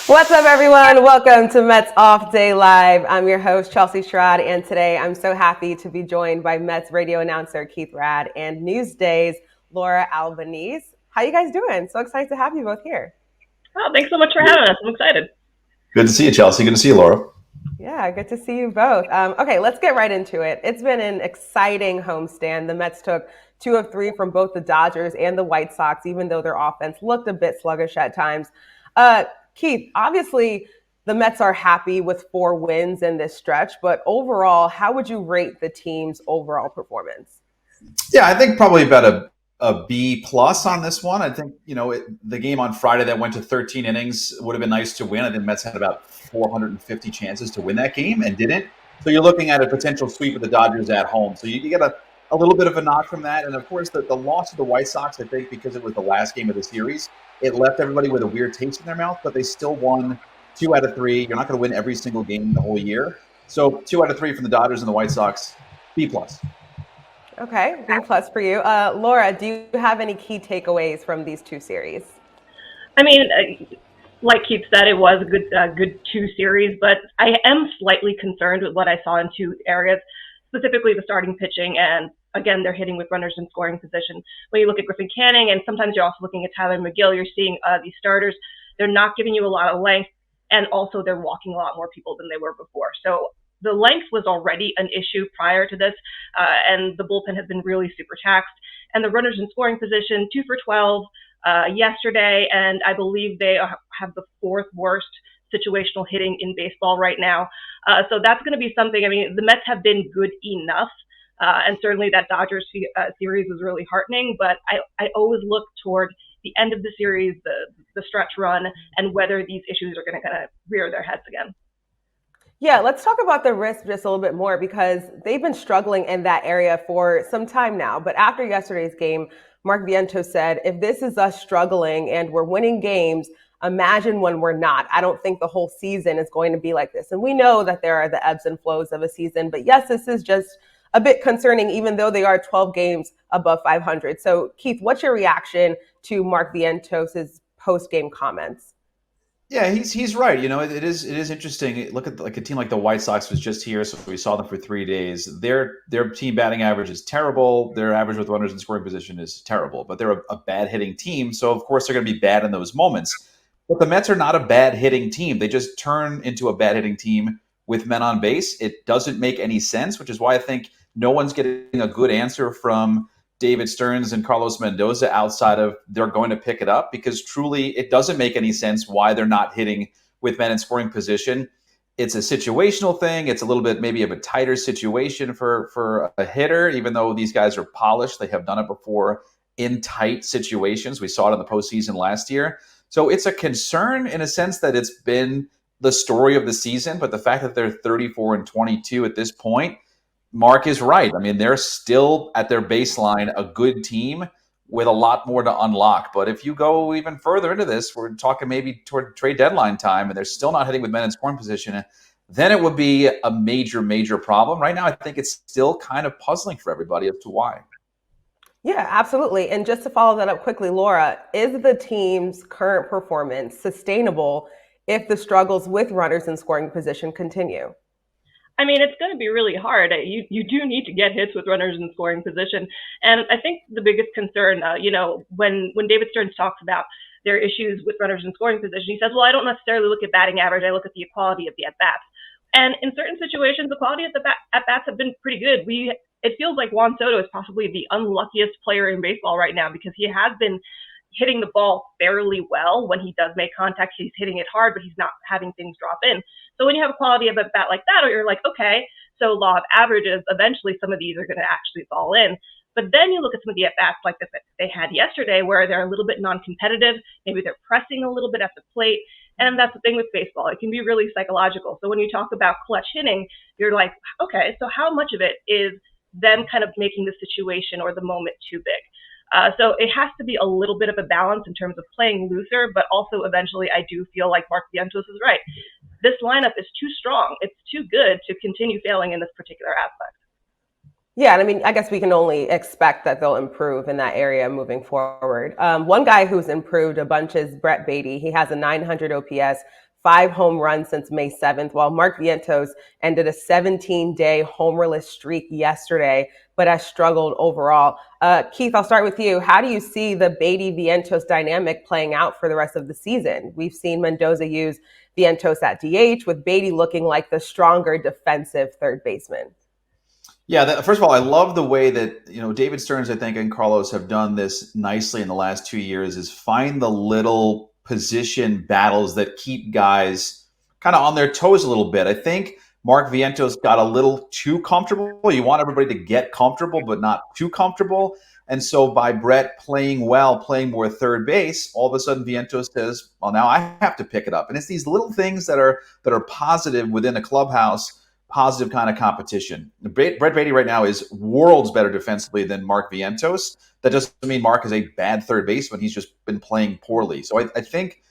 What's up, everyone? Welcome to Mets Off Day Live. I'm your host, Chelsea Sherrod, and today I'm so happy to be joined by Mets radio announcer Keith Raad and Newsday's Laura Albanese. How you guys doing? So excited to have you both here. Oh, thanks so much for having us. I'm excited. Good to see you, Chelsea. Good to see you, Laura. Yeah, good to see you both. Okay, let's get right into it. It's been an exciting homestand. The Mets took 2 of 3 from both the Dodgers and the White Sox, even though their offense looked a bit sluggish at times. Keith, obviously the Mets are happy with 4 wins in this stretch, but overall, how would you rate the team's overall performance? Yeah, I think probably about a B plus on this one. I think, the game on Friday that went to 13 innings would have been nice to win. I think the Mets had about 450 chances to win that game and didn't. So you're looking at a potential sweep of the Dodgers at home. So you get a little bit of a knock from that. And of course, the loss of the White Sox, I think, because it was the last game of the series, it left everybody with a weird taste in their mouth, but they still won 2 out of 3. You're not going to win every single game the whole year. So 2 out of 3 from the Dodgers and the White Sox, B plus. Okay, B plus for you. Laura, do you have any key takeaways from these 2 series? I mean, like Keith said, it was a good 2 series, but I am slightly concerned with what I saw in 2 areas, specifically the starting pitching, and again, they're hitting with runners in scoring position. When you look at Griffin Canning, and sometimes you're also looking at Tyler McGill, you're seeing these starters, they're not giving you a lot of length, and also they're walking a lot more people than they were before. So the length was already an issue prior to this, and the bullpen has been really super taxed. And the runners in scoring position, 2 for 12 yesterday, and I believe they have the 4th worst situational hitting in baseball right now. So that's going to be something. I mean, the Mets have been good enough, and certainly that Dodgers series was really heartening, but I always look toward the end of the series, the stretch run, and whether these issues are going to kind of rear their heads again. Yeah, let's talk about the risk just a little bit more because they've been struggling in that area for some time now. But after yesterday's game, Mark Vientos said, if this is us struggling and we're winning games, imagine when we're not. I don't think the whole season is going to be like this. And we know that there are the ebbs and flows of a season. But yes, this is just a bit concerning, even though they are 12 games above 500. So, Keith, what's your reaction to Mark Vientos' post-game comments? Yeah, he's right. It is interesting. Look at a team like the White Sox was just here, so we saw them for 3 days. Their team batting average is terrible. Their average with runners in scoring position is terrible. But they're a bad hitting team, so of course they're going to be bad in those moments. But the Mets are not a bad hitting team. They just turn into a bad hitting team with men on base. It doesn't make any sense, which is why I think no one's getting a good answer from David Stearns and Carlos Mendoza outside of they're going to pick it up, because truly it doesn't make any sense why they're not hitting with men in scoring position. It's a situational thing. It's a little bit maybe of a tighter situation for a hitter, even though these guys are polished. They have done it before in tight situations. We saw it in the postseason last year. So it's a concern in a sense that it's been the story of the season, but the fact that they're 34-22 at this point, Mark is right. I mean, they're still at their baseline a good team with a lot more to unlock. But if you go even further into this, we're talking maybe toward trade deadline time, and they're still not hitting with men in scoring position, then it would be a major, major problem. Right now, I think it's still kind of puzzling for everybody as to why. Yeah, absolutely. And just to follow that up quickly, Laura, is the team's current performance sustainable if the struggles with runners in scoring position continue? I mean, it's going to be really hard. You do need to get hits with runners in scoring position. And I think the biggest concern, when David Stearns talks about their issues with runners in scoring position, he says, well, I don't necessarily look at batting average. I look at the quality of the at-bats. And in certain situations, the quality of the at-bats have been pretty good. It feels like Juan Soto is possibly the unluckiest player in baseball right now, because he has been hitting the ball fairly well. When he does make contact, he's hitting it hard, but he's not having things drop in. So when you have a quality of a bat like that, or you're like, okay, so law of averages, eventually some of these are going to actually fall in. But then you look at some of the at-bats like that they had yesterday, where they're a little bit non-competitive. Maybe they're pressing a little bit at the plate. And that's the thing with baseball. It can be really psychological. So when you talk about clutch hitting, you're like, okay, so how much of it is them kind of making the situation or the moment too big? So it has to be a little bit of a balance in terms of playing looser, but also eventually I do feel like Mark Vientos is right. This lineup is too strong. It's too good to continue failing in this particular aspect. Yeah, and I mean, I guess we can only expect that they'll improve in that area moving forward. One guy who's improved a bunch is Brett Beatty. He has a 900 OPS, 5 home runs since May 7th, while Mark Vientos ended a 17-day homerless streak yesterday, but has struggled overall. Keith, I'll start with you. How do you see the Beatty-Vientos dynamic playing out for the rest of the season? We've seen Mendoza use Vientos at DH, with Beatty looking like the stronger defensive third baseman. Yeah, first of all, I love the way that, David Stearns, I think, and Carlos have done this nicely in the last 2 years, is find the little position battles that keep guys kind of on their toes a little bit. I think Mark Vientos got a little too comfortable. You want everybody to get comfortable, but not too comfortable. And so by Brett playing well, playing more third base, all of a sudden Vientos says, well, now I have to pick it up. And it's these little things that are positive within a clubhouse, positive kind of competition. Brett Beatty right now is worlds better defensively than Mark Vientos. That doesn't mean Mark is a bad third baseman. He's just been playing poorly. So I think,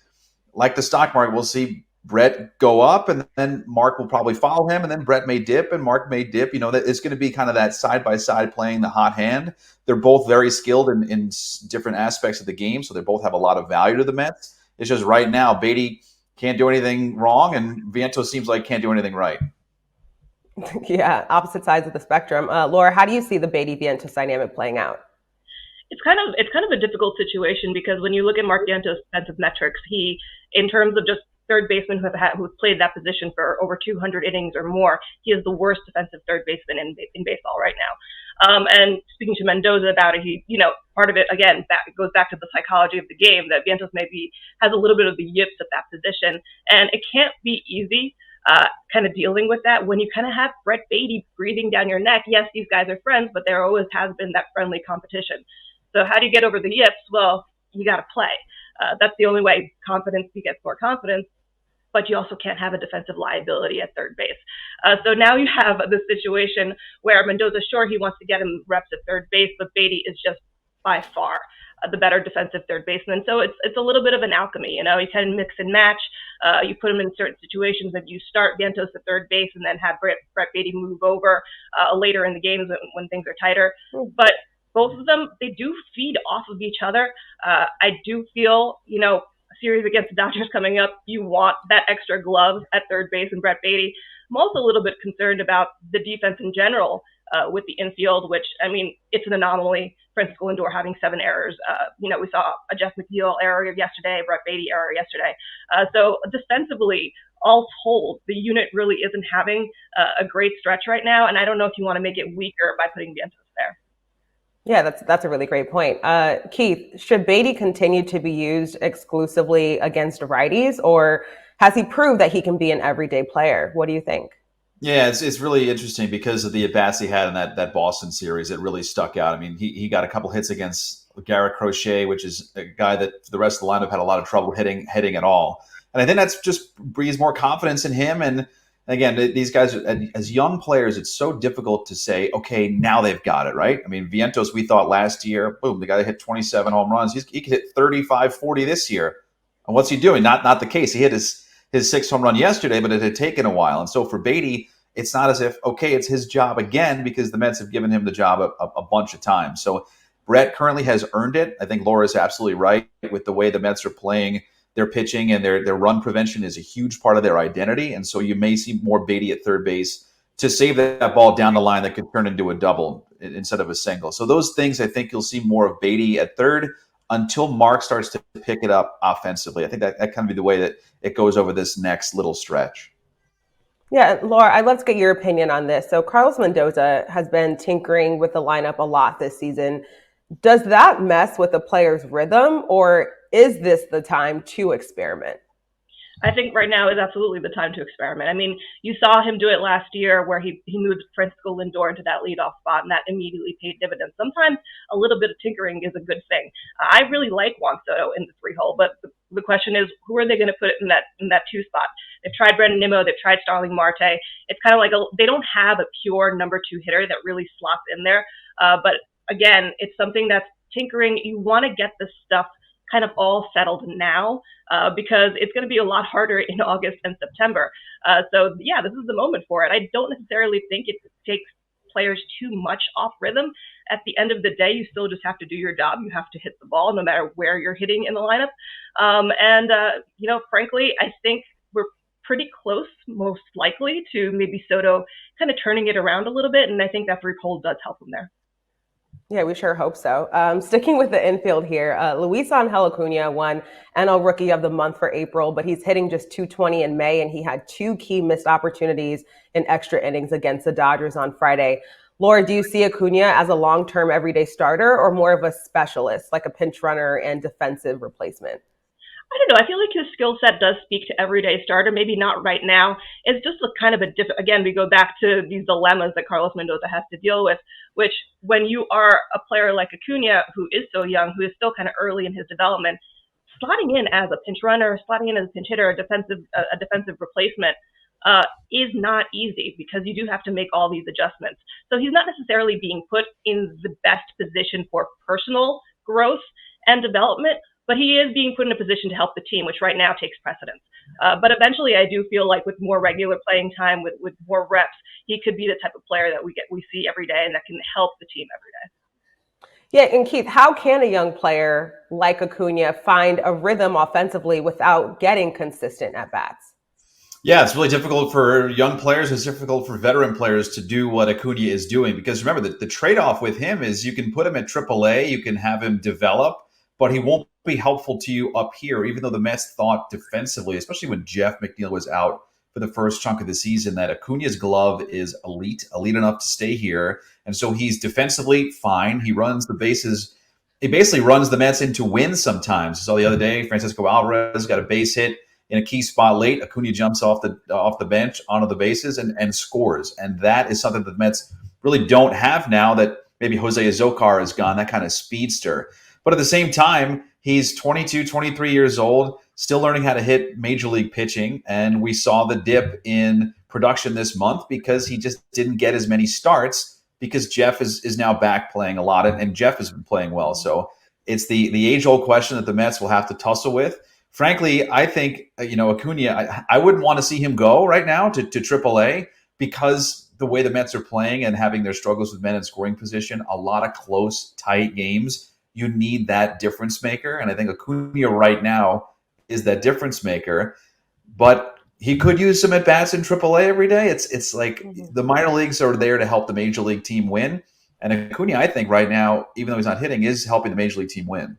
like the stock market, we'll see Brett go up, and then Mark will probably follow him, and then Brett may dip, and Mark may dip. That it's going to be kind of that side-by-side playing the hot hand. They're both very skilled in different aspects of the game, so they both have a lot of value to the Mets. It's just right now, Beatty can't do anything wrong, and Vientos seems like can't do anything right. Yeah, opposite sides of the spectrum. Laura, how do you see the Beatty-Vientos dynamic playing out? It's kind of a difficult situation, because when you look at Mark Vientos' defensive metrics, he, in terms of just third baseman who's played that position for over 200 innings or more, he is the worst defensive third baseman in baseball right now. And speaking to Mendoza about it, he, part of it, again, it goes back to the psychology of the game, that Vientos maybe has a little bit of the yips at that position. And it can't be easy kind of dealing with that when you kind of have Brett Beatty breathing down your neck. Yes, these guys are friends, but there always has been that friendly competition. So how do you get over the yips? Well, you got to play. That's the only way confidence begets more confidence. But you also can't have a defensive liability at third base. So now you have this situation where Mendoza, sure, he wants to get him reps at third base, but Beatty is just by far the better defensive third baseman. So it's a little bit of an alchemy. You kind of mix and match. You put him in certain situations, and you start Vientos at third base and then have Brett Beatty move over later in the games when things are tighter. But both of them, they do feed off of each other. I do feel, series against the Dodgers coming up, you want that extra glove at third base and Brett Beatty. I'm also a little bit concerned about the defense in general with the infield, which, it's an anomaly. Francisco Lindor having 7 errors. We saw a Jeff McNeil error yesterday, Brett Beatty error yesterday. So defensively, all told, the unit really isn't having a great stretch right now, and I don't know if you want to make it weaker by putting Vientos there. Yeah, that's a really great point. Keith, should Beatty continue to be used exclusively against righties, or has he proved that he can be an everyday player? What do you think? Yeah, it's really interesting because of the at-bats he had in that Boston series. It really stuck out. He got a couple hits against Garrett Crochet, which is a guy that the rest of the lineup had a lot of trouble hitting at all. And I think that's just breeds more confidence in him. And again, these guys, as young players, it's so difficult to say, okay, now they've got it, right? Vientos, we thought last year, boom, the guy that hit 27 home runs, he could hit 35, 40 this year. And what's he doing? Not the case. He hit his 6th home run yesterday, but it had taken a while. And so for Beatty, it's not as if, okay, it's his job again, because the Mets have given him the job a bunch of times. So Brett currently has earned it. I think Laura's absolutely right with the way the Mets are playing. Their pitching and their run prevention is a huge part of their identity. And so you may see more Beatty at third base to save that ball down the line that could turn into a double instead of a single. So those things, I think you'll see more of Beatty at third until Mark starts to pick it up offensively. I think that kind of be the way that it goes over this next little stretch. Yeah, Laura, I'd love to get your opinion on this. So Carlos Mendoza has been tinkering with the lineup a lot this season. Does that mess with the player's rhythm, or is this the time to experiment? I think right now is absolutely the time to experiment. You saw him do it last year where he moved Francisco Lindor into that leadoff spot, and that immediately paid dividends. Sometimes a little bit of tinkering is a good thing. I really like Juan Soto in the 3-hole, but the question is, who are they going to put in that 2 spot? They've tried Brandon Nimmo, they've tried Starling Marte. It's kind of like they don't have a pure number 2 hitter that really slots in there. But again, it's something that's tinkering. You want to get this stuff kind of all settled now because it's going to be a lot harder in August and September. So yeah, this is the moment for it. I don't necessarily think it takes players too much off rhythm. At the end of the day, you still just have to do your job. You have to hit the ball no matter where you're hitting in the lineup. Frankly, I think we're pretty close, most likely, to maybe Soto kind of turning it around a little bit. And I think that free poll does help him there. Yeah, we sure hope so. Sticking with the infield here, Luisangel Acuña won NL Rookie of the Month for April, but he's hitting just 220 in May, and he had 2 key missed opportunities in extra innings against the Dodgers on Friday. Laura, do you see Acuña as a long-term everyday starter or more of a specialist, like a pinch runner and defensive replacement? I don't know. I feel like his skill set does speak to everyday starter. Maybe not right now. It's just a kind of a different. Again, we go back to these dilemmas that Carlos Mendoza has to deal with. Which, when you are a player like Acuña, who is so young, who is still kind of early in his development, slotting in as a pinch runner, slotting in as a pinch hitter, a defensive replacement, is not easy because you do have to make all these adjustments. So he's not necessarily being put in the best position for personal growth and development, but he is being put in a position to help the team, which right now takes precedence. But eventually, I do feel like with more regular playing time, with more reps, he could be the type of player that we see every day and that can help the team every day. Yeah, and Keith, how can a young player like Acuña find a rhythm offensively without getting consistent at bats? Yeah, it's really difficult for young players. It's difficult for veteran players to do what Acuña is doing because remember, the trade-off with him is you can put him at AAA, you can have him develop, but he won't be helpful to you up here, even though the Mets thought defensively, especially when Jeff McNeil was out for the first chunk of the season, that Acuña's glove is elite enough to stay here. And so he's defensively fine. He runs the bases. He basically runs the Mets into wins sometimes. So the other day, Francisco Alvarez got a base hit in a key spot late. Acuña jumps off the bench onto the bases and scores. And that is something that the Mets really don't have now that maybe Jose Azocar is gone, that kind of speedster. But at the same time, he's 22, 23 years old, still learning how to hit major league pitching. And we saw the dip in production this month because he just didn't get as many starts because Jeff is now back playing a lot. And Jeff has been playing well. So it's the age-old question that the Mets will have to tussle with. Frankly, I think, Acuña, I wouldn't want to see him go right now to AAA because the way the Mets are playing and having their struggles with men in scoring position, a lot of close, tight games. You need that difference maker. And I think Acuña right now is that difference maker. But he could use some at-bats in AAA every day. It's like the minor leagues are there to help the major league team win. And Acuña, I think right now, even though he's not hitting, is helping the major league team win.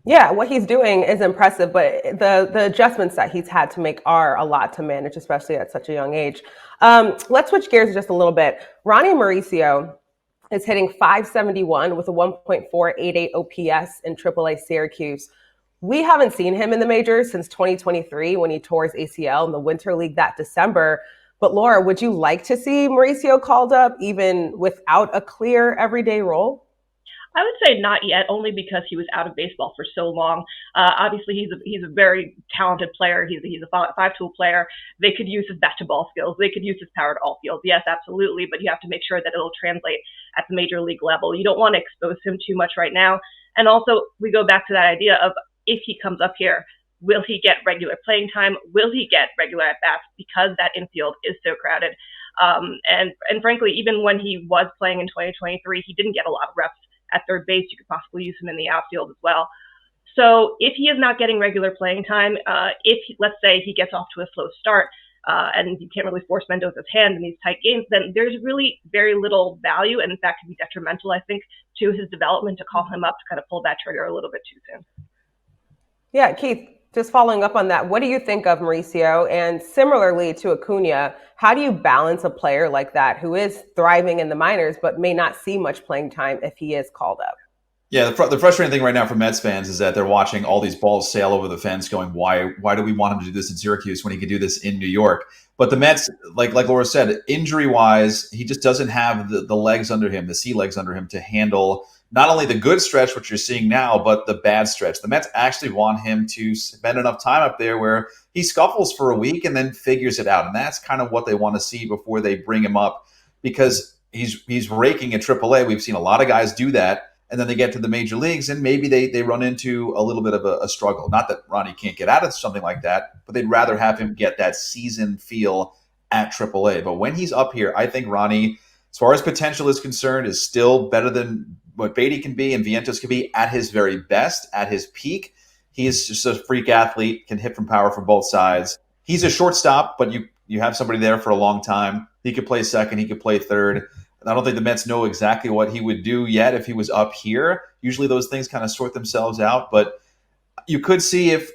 Yeah, what he's doing is impressive, but the adjustments that he's had to make are a lot to manage, especially at such a young age. Let's switch gears just a little bit. Ronny Mauricio is hitting .571 with a 1.488 OPS in AAA Syracuse. We haven't seen him in the majors since 2023 when he tore his ACL in the Winter League that December. But Laura, would you like to see Mauricio called up even without a clear everyday role? I would say not yet, only because he was out of baseball for so long. Obviously, he's a very talented player. He's a five-tool player. They could use his bat-to-ball skills. They could use his power to all fields. Yes, absolutely, but you have to make sure that it'll translate at the major league level. You don't want to expose him too much right now. And also, we go back to that idea of if he comes up here, will he get regular playing time? Will he get regular at-bats? Because that infield is so crowded. And frankly, even when he was playing in 2023, he didn't get a lot of reps at third base. You could possibly use him in the outfield as well. So if he is not getting regular playing time, let's say he gets off to a slow start and you can't really force Mendoza's hand in these tight games, then there's really very little value, and in fact could be detrimental, I think, to his development to call him up to kind of pull that trigger a little bit too soon. Yeah, Keith, just following up on that, what do you think of Mauricio? And similarly to Acuña, how do you balance a player like that who is thriving in the minors but may not see much playing time if he is called up? Yeah, the frustrating thing right now for Mets fans is that they're watching all these balls sail over the fence going, why do we want him to do this in Syracuse when he could do this in New York? But the Mets, like Laura said, injury-wise, he just doesn't have the legs under him, the sea legs under him to handle not only the good stretch, which you're seeing now, but the bad stretch. The Mets actually want him to spend enough time up there where he scuffles for a week and then figures it out. And that's kind of what they want to see before they bring him up because he's raking at AAA. We've seen a lot of guys do that. And then they get to the major leagues and maybe they run into a little bit of a struggle. Not that Ronny can't get out of something like that, but they'd rather have him get that season feel at AAA. But when he's up here, I think Ronny, as far as potential is concerned, is still better than what Beatty can be and Vientos can be at his very best, at his peak. He is just a freak athlete, can hit from power from both sides. he's a shortstop, but you have somebody there for a long time. He could play second. He could play third. I don't think the Mets know exactly what he would do yet if he was up here. Usually those things kind of sort themselves out, but you could see if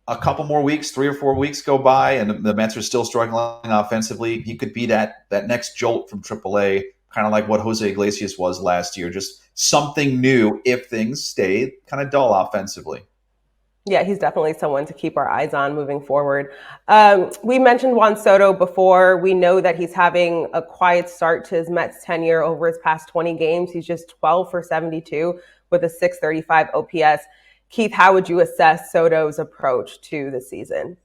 a couple more weeks, 3 or 4 weeks go by and the Mets are still struggling offensively, he could be that next jolt from AAA, kind of like what Jose Iglesias was last year, just something new if things stay kind of dull offensively. Yeah, he's definitely someone to keep our eyes on moving forward. We mentioned Juan Soto before. We know that he's having a quiet start to his Mets tenure over his past 20 games. He's just 12 for 72 with a 635 OPS. Keith, how would you assess Soto's approach to the season?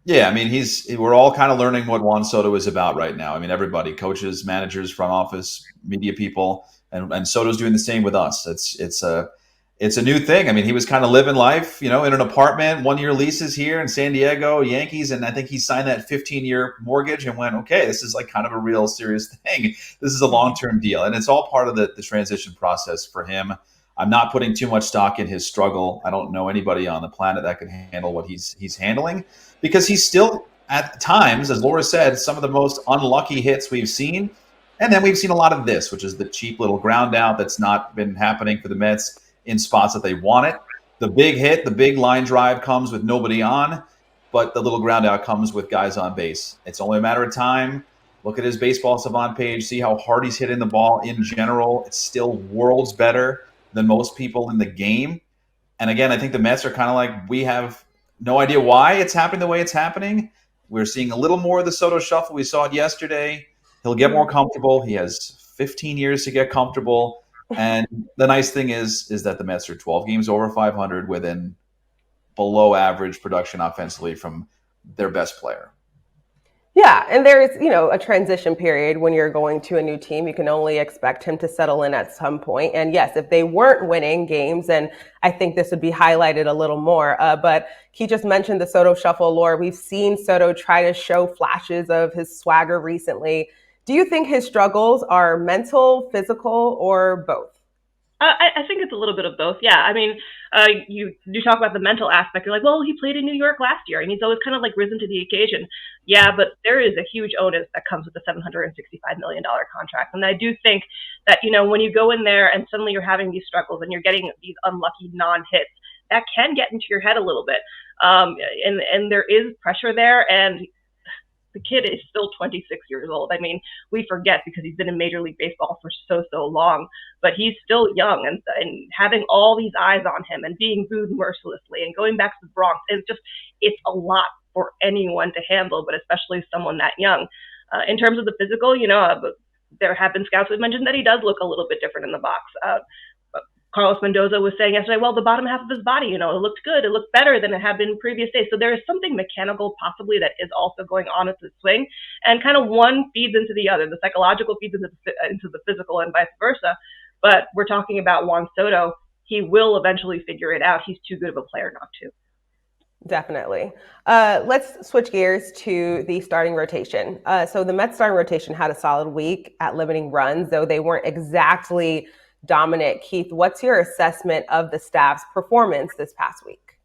Yeah, I mean, we're all kind of learning what Juan Soto is about right now. I mean, everybody, coaches, managers, front office, media people, and Soto's doing the same with us. It's a new thing. I mean, he was kind of living life, in an apartment, 1-year leases here in San Diego, Yankees, and I think he signed that 15-year mortgage and went, okay, this is like kind of a real serious thing. This is a long-term deal, and it's all part of the transition process for him. I'm not putting too much stock in his struggle. I don't know anybody on the planet that can handle what he's handling, because he's still, at times, as Laura said, some of the most unlucky hits we've seen. And then we've seen a lot of this, which is the cheap little ground out that's not been happening for the Mets in spots that they want it. The big hit, the big line drive comes with nobody on, but the little ground out comes with guys on base. It's only a matter of time. Look at his baseball savant page. See how hard he's hitting the ball in general. It's still worlds better than most people in the game. And again, I think the Mets are kind of like, we have no idea why it's happening the way it's happening. We're seeing a little more of the Soto shuffle. We saw it yesterday. He'll get more comfortable. He has 15 years to get comfortable. And the nice thing is that the Mets are 12 games over 500 with an below average production offensively from their best player. Yeah, and there's, a transition period when you're going to a new team. You can only expect him to settle in at some point. And yes, if they weren't winning games, then I think this would be highlighted a little more. But he just mentioned the Soto shuffle, Laura. We've seen Soto try to show flashes of his swagger recently. Do you think his struggles are mental, physical, or both? I think it's a little bit of both. Yeah, I mean, you talk about the mental aspect. You're like, well, he played in New York last year, and he's always kind of like risen to the occasion. Yeah, but there is a huge onus that comes with the $765 million contract. And I do think that, when you go in there and suddenly you're having these struggles and you're getting these unlucky non-hits, that can get into your head a little bit. And there is pressure there, and the kid is still 26 years old. I mean, we forget because he's been in Major League Baseball for so long, but he's still young, and having all these eyes on him and being booed mercilessly and going back to the Bronx, it's a lot for anyone to handle, but especially someone that young. In terms of the physical, there have been scouts who have mentioned that he does look a little bit different in the box. Carlos Mendoza was saying yesterday, well, the bottom half of his body, it looked good. It looked better than it had been previous days. So there is something mechanical possibly that is also going on with the swing, and kind of one feeds into the other. The psychological feeds into the physical and vice versa. But we're talking about Juan Soto. He will eventually figure it out. He's too good of a player not to. Definitely. Let's switch gears to the starting rotation. So the Mets starting rotation had a solid week at limiting runs, though they weren't exactly dominant. Keith, what's your assessment of the staff's performance this past week?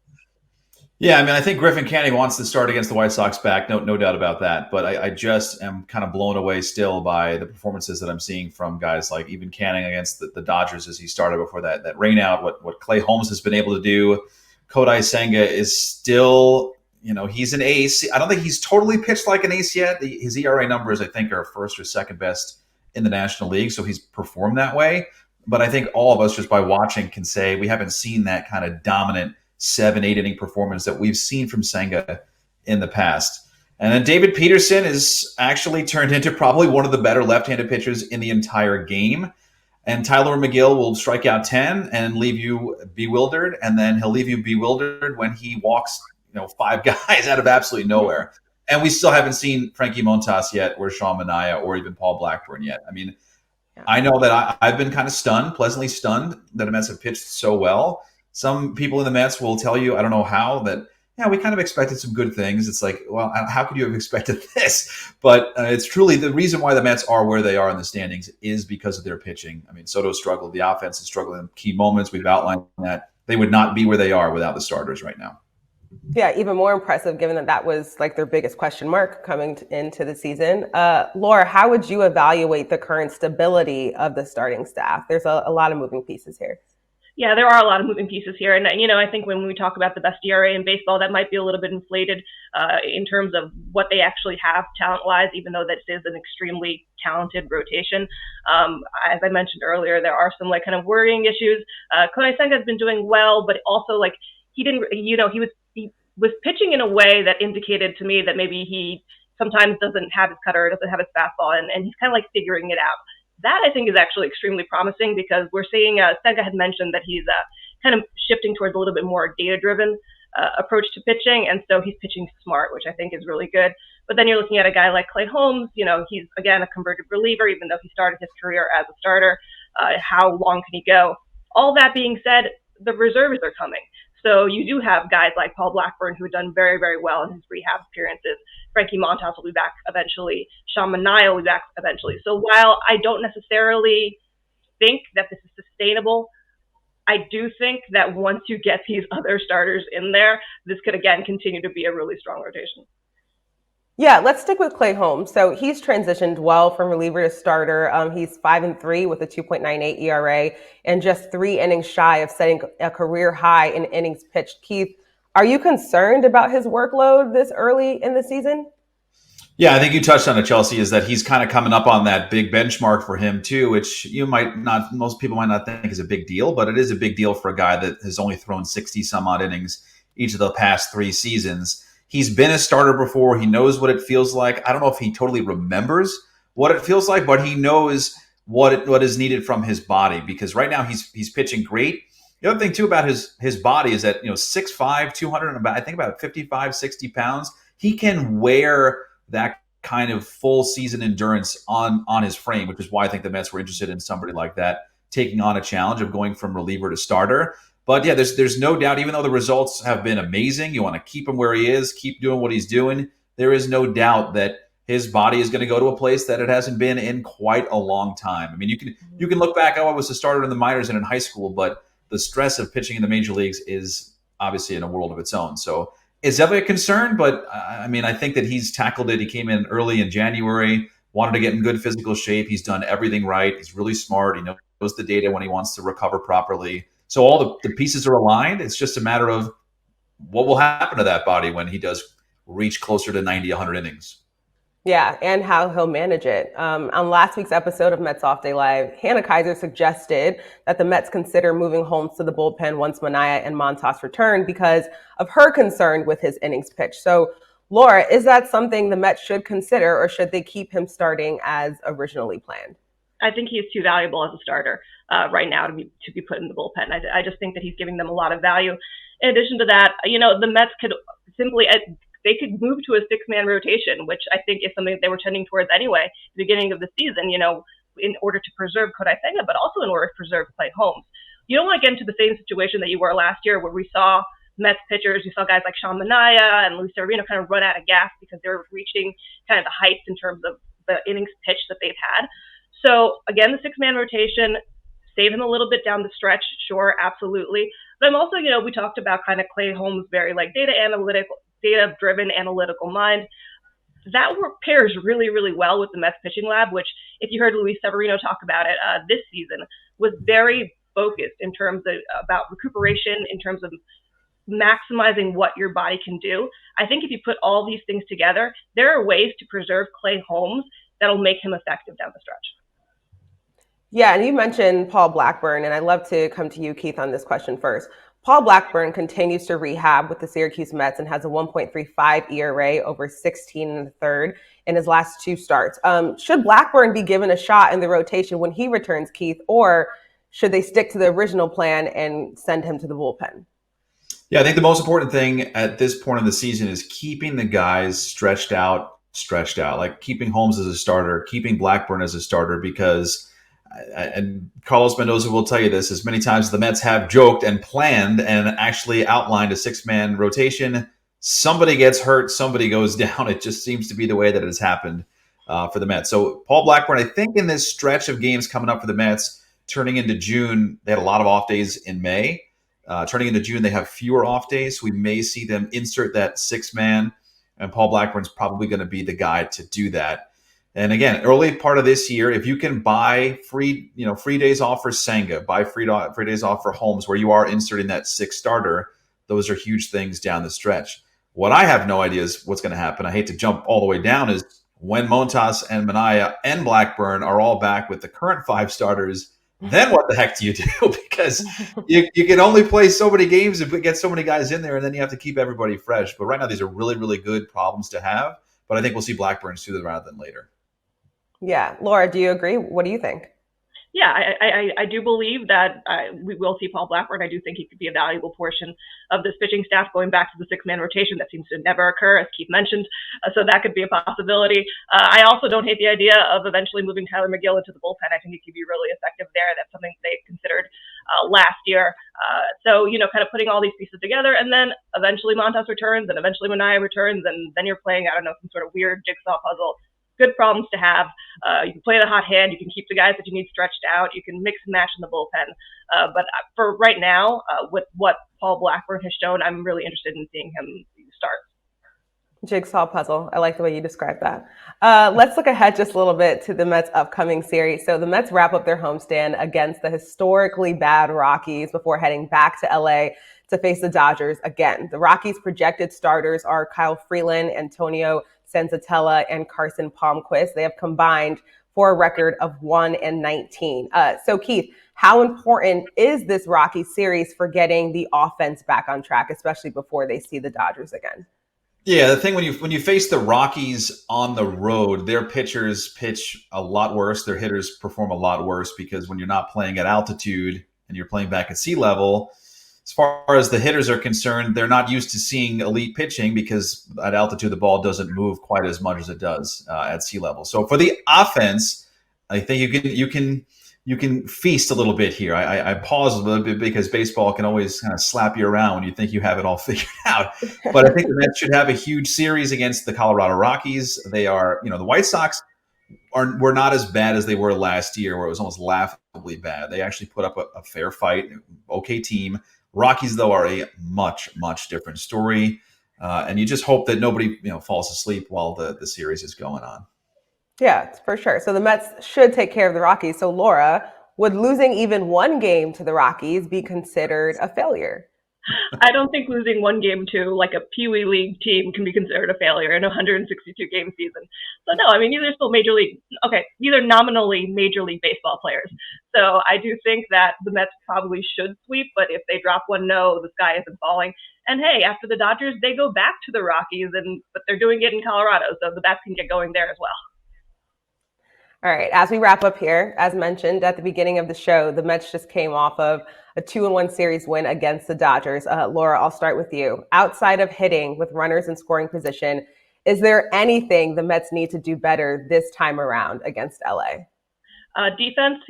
Yeah, I mean, I think Griffin Canning wants to start against the White Sox back, no doubt about that. But I just am kind of blown away still by the performances that I'm seeing from guys like even Canning against the Dodgers as he started before that rainout. What Clay Holmes has been able to do. Kodai Senga is still, he's an ace. I don't think he's totally pitched like an ace yet. His ERA numbers, I think, are first or second best in the National League, so he's performed that way. But I think all of us, just by watching, can say we haven't seen that kind of dominant 7-8 inning performance that we've seen from Senga in the past. And then David Peterson is actually turned into probably one of the better left-handed pitchers in the entire game. And Tyler McGill will strike out 10 and leave you bewildered. And then he'll leave you bewildered when he walks, 5 guys out of absolutely nowhere. And we still haven't seen Frankie Montas yet, or Sean Manaea, or even Paul Blackburn yet. I mean, I know that I've been kind of pleasantly stunned that the Mets have pitched so well. Some people in the Mets will tell you, I don't know how, that, we kind of expected some good things. It's like, well, how could you have expected this? But it's truly the reason why the Mets are where they are in the standings is because of their pitching. I mean, Soto struggled. The offense is struggling in key moments. We've outlined that. They would not be where they are without the starters right now. Yeah, even more impressive given that that was like their biggest question mark coming into the season. Laura, how would you evaluate the current stability of the starting staff? There's a lot of moving pieces here. Yeah, there are a lot of moving pieces here. And, I think when we talk about the best ERA in baseball, that might be a little bit inflated in terms of what they actually have talent-wise, even though this is an extremely talented rotation. As I mentioned earlier, there are some kind of worrying issues. Kodai Senga has been doing well, but also he didn't, he was pitching in a way that indicated to me that maybe he sometimes doesn't have his cutter, doesn't have his fastball, and he's kind of figuring it out. That I think is actually extremely promising because we're seeing Senga had mentioned that he's kind of shifting towards a little bit more data-driven approach to pitching, and so he's pitching smart, which I think is really good. But then you're looking at a guy like Clay Holmes. He's again a converted reliever, even though he started his career as a starter. How long can he go? All that being said, the reserves are coming. So you do have guys like Paul Blackburn who have done very, very well in his rehab appearances. Frankie Montas will be back eventually. Sean Manaea will be back eventually. So while I don't necessarily think that this is sustainable, I do think that once you get these other starters in there, this could again continue to be a really strong rotation. Yeah, let's stick with Clay Holmes. So he's transitioned well from reliever to starter. He's 5-3 with a 2.98 ERA and just 3 innings shy of setting a career high in innings pitched. Keith, are you concerned about his workload this early in the season? Yeah, I think you touched on it, Chelsea, is that he's kind of coming up on that big benchmark for him too, which most people might not think is a big deal, but it is a big deal for a guy that has only thrown 60 some odd innings each of the past 3 seasons. He's been a starter before. He knows what it feels like. I don't know if he totally remembers what it feels like, but he knows what is needed from his body because right now he's pitching great. The other thing too about his body is that 6'5", 200 and I think about 55, 60 pounds. He can wear that kind of full season endurance on his frame, which is why I think the Mets were interested in somebody like that taking on a challenge of going from reliever to starter. But yeah, there's no doubt, even though the results have been amazing, you want to keep him where he is, keep doing what he's doing. There is no doubt that his body is going to go to a place that it hasn't been in quite a long time. I mean, you can look back, I was a starter in the minors and in high school, but the stress of pitching in the major leagues is obviously in a world of its own. So it's definitely a concern, but I mean, I think that he's tackled it. He came in early in January, wanted to get in good physical shape. He's done everything right. He's really smart. He knows the data when he wants to recover properly. So all the pieces are aligned. It's just a matter of what will happen to that body when he does reach closer to 90, 100 innings. Yeah, and how he'll manage it. On last week's episode of Mets Off Day Live, Hannah Kaiser suggested that the Mets consider moving Holmes to the bullpen once Manaea and Montas return because of her concern with his innings pitch. So, Laura, is that something the Mets should consider, or should they keep him starting as originally planned? I think he's too valuable as a starter right now to be put in the bullpen. I just think that he's giving them a lot of value. In addition to that, the Mets could simply they could move to a 6-man rotation, which I think is something they were tending towards anyway at the beginning of the season. In order to preserve Kodai Senga, but also in order to preserve Clay Holmes. You don't want to get into the same situation that you were last year, where we saw Mets pitchers, we saw guys like Sean Manaea and Luis Severino kind of run out of gas because they were reaching kind of the heights in terms of the innings pitched that they've had. So again, the 6-man rotation, save him a little bit down the stretch, sure, absolutely. But I'm also, we talked about kind of Clay Holmes' very data-driven analytical mind. That pairs really, really well with the Mets pitching lab, which, if you heard Luis Severino talk about it this season, was very focused in terms of about recuperation, in terms of maximizing what your body can do. I think if you put all these things together, there are ways to preserve Clay Holmes that'll make him effective down the stretch. Yeah, and you mentioned Paul Blackburn, and I'd love to come to you, Keith, on this question first. Paul Blackburn continues to rehab with the Syracuse Mets and has a 1.35 ERA over 16 and a third in his last 2 starts. Should Blackburn be given a shot in the rotation when he returns, Keith, or should they stick to the original plan and send him to the bullpen? Yeah, I think the most important thing at this point in the season is keeping the guys stretched out, like keeping Holmes as a starter, keeping Blackburn as a starter, because and Carlos Mendoza will tell you this, as many times as the Mets have joked and planned and actually outlined a 6-man rotation, somebody gets hurt, somebody goes down. It just seems to be the way that it has happened for the Mets. So Paul Blackburn, I think in this stretch of games coming up for the Mets, turning into June, they had a lot of off days in May. Turning into June, they have fewer off days. So we may see them insert that 6-man, and Paul Blackburn's probably going to be the guy to do that. And again, early part of this year, if you can buy free days off for Senga, buy free days off for Holmes, where you are inserting that 6th starter, those are huge things down the stretch. What I have no idea is what's going to happen. I hate to jump all the way down, is when Montas and Minaya and Blackburn are all back with the current 5 starters, then what the heck do you do? Because you can only play so many games and get so many guys in there, and then you have to keep everybody fresh. But right now, these are really, really good problems to have. But I think we'll see Blackburn sooner rather than later. Yeah. Laura, do you agree? What do you think? Yeah, I do believe that we will see Paul Blackburn. I do think he could be a valuable portion of this pitching staff, going back to the 6-man rotation that seems to never occur, as Keith mentioned. So that could be a possibility. I also don't hate the idea of eventually moving Tyler McGill into the bullpen. I think he could be really effective there. That's something they considered last year. So, kind of putting all these pieces together, and then eventually Montas returns, and eventually Minaya returns, and then you're playing, some sort of weird jigsaw puzzle. Good problems to have. You can play the hot hand. You can keep the guys that you need stretched out. You can mix and match in the bullpen. But for right now, with what Paul Blackburn has shown, I'm really interested in seeing him start. Jigsaw puzzle. I like the way you described that. Let's look ahead just a little bit to the Mets' upcoming series. So the Mets wrap up their homestand against the historically bad Rockies before heading back to LA to face the Dodgers again. The Rockies' projected starters are Kyle Freeland, Antonio Senzatella, and Carson Palmquist. They have combined for a record of 1-19. So Keith, how important is this Rockies series for getting the offense back on track, especially before they see the Dodgers again? Yeah, the thing when you face the Rockies on the road, their pitchers pitch a lot worse. Their hitters perform a lot worse, because when you're not playing at altitude and you're playing back at sea level, as far as the hitters are concerned, they're not used to seeing elite pitching, because at altitude the ball doesn't move quite as much as it does at sea level. So for the offense, I think you can feast a little bit here. I pause a little bit, because baseball can always kind of slap you around when you think you have it all figured out. But I think the Mets should have a huge series against the Colorado Rockies. They are, the White Sox were not as bad as they were last year, where it was almost laughably bad. They actually put up a fair fight, okay team. Rockies, though, are a much, much different story. And you just hope that nobody, falls asleep while the series is going on. Yeah, for sure. So the Mets should take care of the Rockies. So Laura, would losing even one game to the Rockies be considered a failure? I don't think losing one game to like a Pee Wee League team can be considered a failure in a 162-game season. So no, these are still these are nominally Major League Baseball players. So I do think that the Mets probably should sweep, but if they drop 1-0, the sky isn't falling. And hey, after the Dodgers, they go back to the Rockies, but they're doing it in Colorado, so the bats can get going there as well. All right, as we wrap up here, as mentioned at the beginning of the show, the Mets just came off of a 2-1 series win against the Dodgers. Laura, I'll start with you. Outside of hitting with runners in scoring position, is there anything the Mets need to do better this time around against LA? Defense,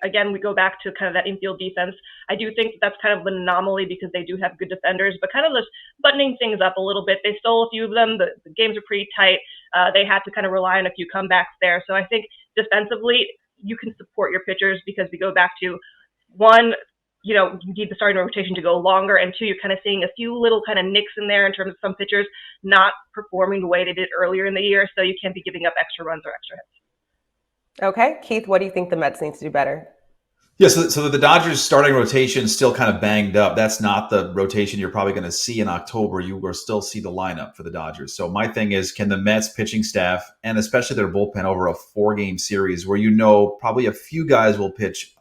again, we go back to kind of that infield defense. I do think that's kind of an anomaly, because they do have good defenders, but kind of just buttoning things up a little bit. They stole a few of them. The games are pretty tight. They had to kind of rely on a few comebacks there. So I think defensively, you can support your pitchers, because we go back to one, you need the starting rotation to go longer, and two, you're kind of seeing a few little kind of nicks in there in terms of some pitchers not performing the way they did earlier in the year. So you can't be giving up extra runs or extra hits. Okay. Keith, what do you think the Mets need to do better? Yeah, so the Dodgers starting rotation is still kind of banged up. That's not the rotation you're probably going to see in October. You will still see the lineup for the Dodgers. So my thing is, can the Mets pitching staff, and especially their bullpen, over a 4-game series where probably a few guys will pitch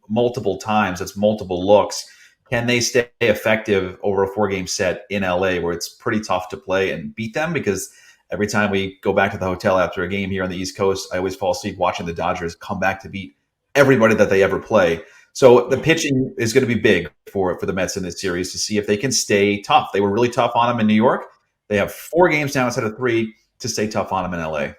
multiple times, that's multiple looks, can they stay effective over a 4-game set in LA, where it's pretty tough to play and beat them? Because every time we go back to the hotel after a game here on the East Coast, I always fall asleep watching the Dodgers come back to beat everybody that they ever play. So the pitching is going to be big for the Mets in this series, to see if they can stay tough. They were really tough on them in New York. They have 4 games now instead of 3 to stay tough on them in LA.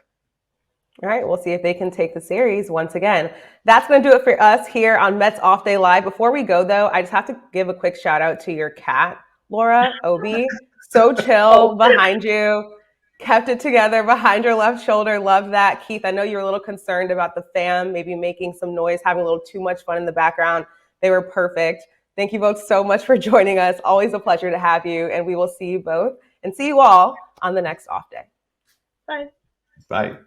All right, we'll see if they can take the series once again. That's going to do it for us here on Mets Off Day Live. Before we go, though, I just have to give a quick shout out to your cat, Laura, Obi. So chill behind you. Kept it together behind your left shoulder. Love that. Keith, I know you were a little concerned about the fam maybe making some noise, having a little too much fun in the background. They were perfect. Thank you both so much for joining us. Always a pleasure to have you. And we will see you both and see you all on the next off day. Bye. Bye.